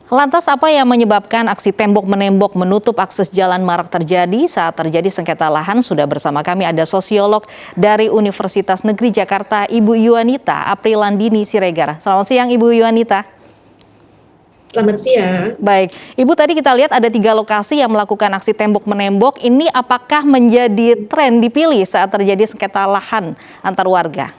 Lantas apa yang menyebabkan aksi tembok-menembok menutup akses jalan marak terjadi saat terjadi sengketa lahan? Sudah bersama kami ada sosiolog dari Universitas Negeri Jakarta, Ibu Yuanita Aprilandini Siregar. Selamat siang Ibu Yuanita. Selamat siang. Baik, Ibu, tadi kita lihat ada 3 lokasi yang melakukan aksi tembok-menembok. Ini apakah menjadi tren dipilih saat terjadi sengketa lahan antar warga?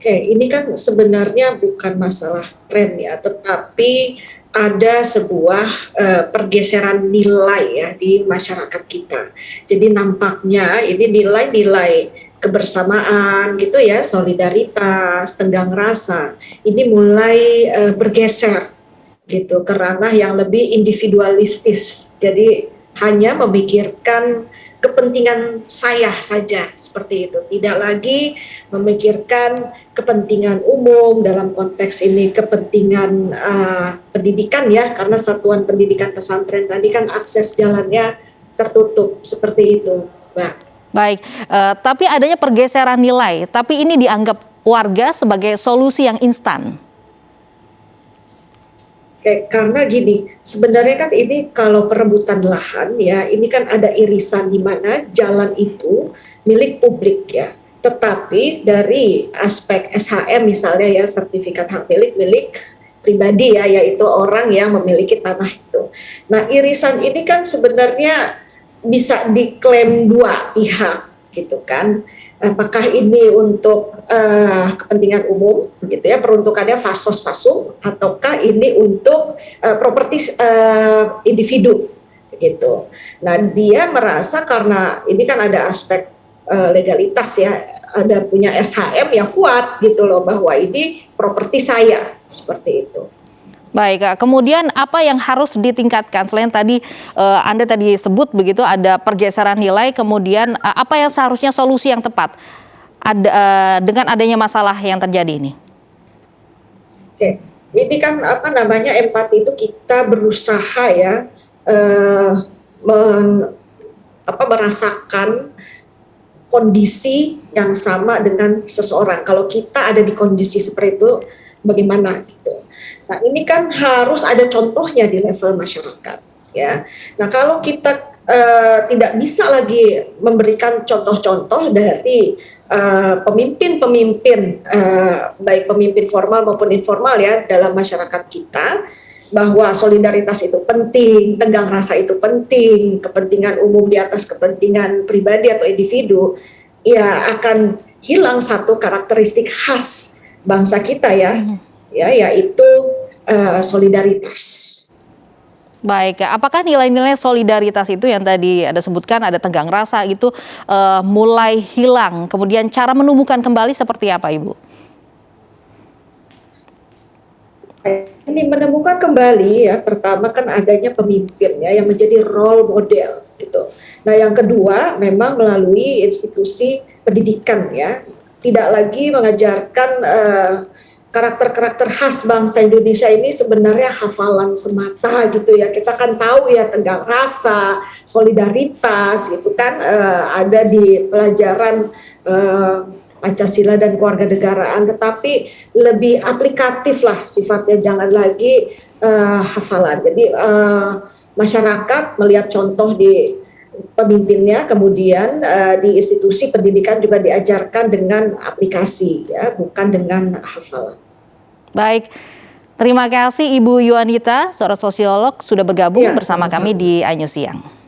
Oke, ini kan sebenarnya bukan masalah tren ya, tetapi ada sebuah pergeseran nilai ya di masyarakat kita. Jadi nampaknya ini nilai-nilai kebersamaan gitu ya, solidaritas, tenggang rasa, ini mulai bergeser gitu ke ranah yang lebih individualistis. Jadi hanya memikirkan kepentingan saya saja seperti itu, tidak lagi memikirkan kepentingan umum, dalam konteks ini kepentingan pendidikan ya, karena satuan pendidikan pesantren tadi kan akses jalannya tertutup seperti itu, Mbak. Baik, tapi adanya pergeseran nilai, tapi ini dianggap warga sebagai solusi yang instan. Karena gini, sebenarnya kan ini kalau perebutan lahan ya, ini kan ada irisan di mana jalan itu milik publik ya. Tetapi dari aspek SHM misalnya ya, sertifikat hak milik pribadi ya, yaitu orang yang memiliki tanah itu. Nah, irisan ini kan sebenarnya bisa diklaim dua pihak gitu kan. Apakah ini untuk kepentingan umum gitu ya, peruntukannya fasos fasum, ataukah ini untuk properti individu gitu. Nah, dia merasa karena ini kan ada aspek legalitas ya, ada punya SHM yang kuat gitu loh, bahwa ini properti saya, seperti itu. Baik, kemudian apa yang harus ditingkatkan selain tadi Anda tadi sebut begitu ada pergeseran nilai, kemudian apa yang seharusnya solusi yang tepat dengan adanya masalah yang terjadi ini? Oke, ini kan apa namanya, empati itu kita berusaha ya merasakan kondisi yang sama dengan seseorang. Kalau kita ada di kondisi seperti itu, bagaimana gitu. Nah, ini kan harus ada contohnya di level masyarakat ya. Nah, kalau kita tidak bisa lagi memberikan contoh-contoh dari pemimpin-pemimpin baik pemimpin formal maupun informal ya dalam masyarakat kita, bahwa solidaritas itu penting, tenggang rasa itu penting, kepentingan umum di atas kepentingan pribadi atau individu, ya akan hilang satu karakteristik khas bangsa kita ya, yaitu solidaritas. Baik, apakah nilai-nilai solidaritas itu yang tadi ada sebutkan, ada tenggang rasa itu mulai hilang, kemudian cara menumbuhkan kembali seperti apa, Ibu? Ini menemukan kembali ya, pertama kan adanya pemimpin ya yang menjadi role model gitu. Nah, yang kedua memang melalui institusi pendidikan ya, tidak lagi mengajarkan karakter-karakter khas bangsa Indonesia ini sebenarnya hafalan semata gitu ya. Kita kan tahu ya, tenggang rasa, solidaritas gitu kan ada di pelajaran Pancasila dan kewarganegaraan, tetapi lebih aplikatif lah sifatnya, jangan lagi hafalan. Jadi masyarakat melihat contoh di pemimpinnya, kemudian di institusi pendidikan juga diajarkan dengan aplikasi ya, bukan dengan hafalan. Baik, terima kasih Ibu Yuanita, seorang sosiolog sudah bergabung bersama kami di Anyus Siang.